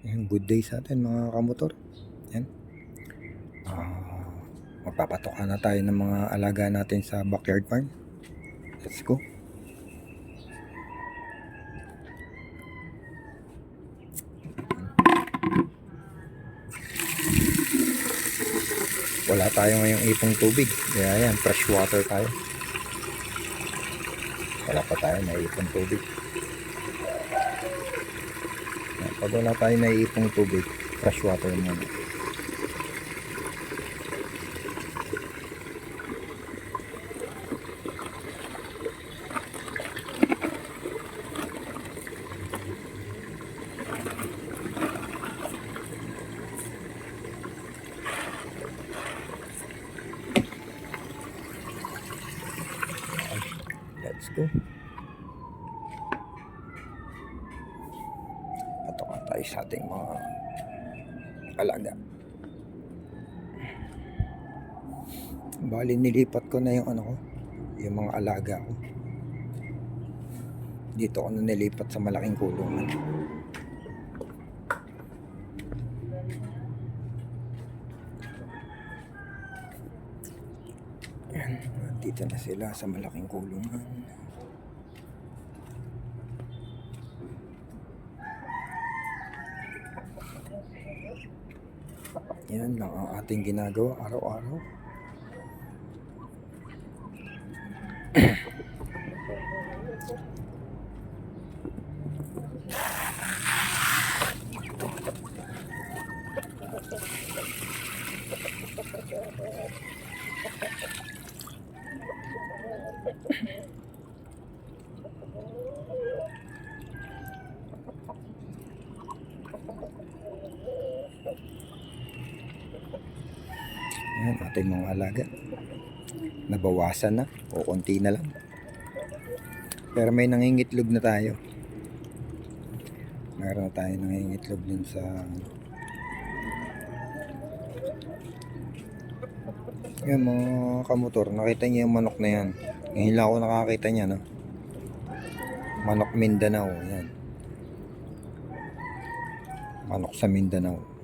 Ayan, good day sa atin mga kamotor. Ayan. Magpapatoka na tayo ng mga alaga natin sa backyard farm. Let's go. Wala tayo ngayong ipong tubig. Kaya ayan, fresh water tayo. Wala pa tayo na ipong tubig. Ayan, pag wala tayo na ipong tubig, fresh water muna. Let's go. Patoka tayo sa ating mga alaga. Bali nilipat ko na yung yung mga alaga ko. Dito ko na nilipat sa malaking kulungan. Dito na sila sa malaking kulungan. Yan lang ang ating ginagawa araw-araw. Yan, ating mga alaga. Nabawasan na o konti na lang. Pero may nangingitlog na tayo. Meron na tayo nangingitlog din sa yan mga kamotor. Nakita niyo yung manok na yan. Ngayon lang ako nakakita niya, no? Manok Mindanao. Yan. Manok sa Mindanao.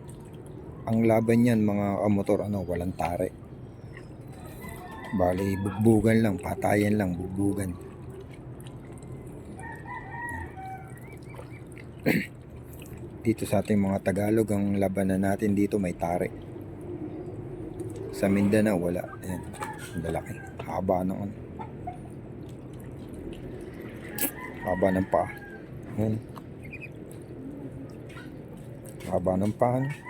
Ang laban yan mga kamotor, walang tare. Bali bugbugan lang, patayan lang, bugbugan. Dito sa ating mga Tagalog, ang labanan natin dito may tare. Sa Mindanao wala. Ayan, ang lalaki. Haba ng haba ng paa. Ayan. Haba ng paa.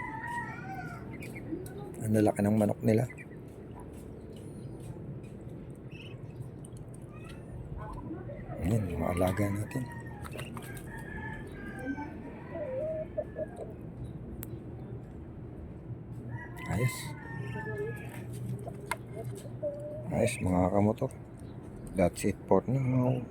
Ang lalaki ng manok nila. Ayan, mga alaga natin. Ayos. Ayos mga kamotor. That's it for now.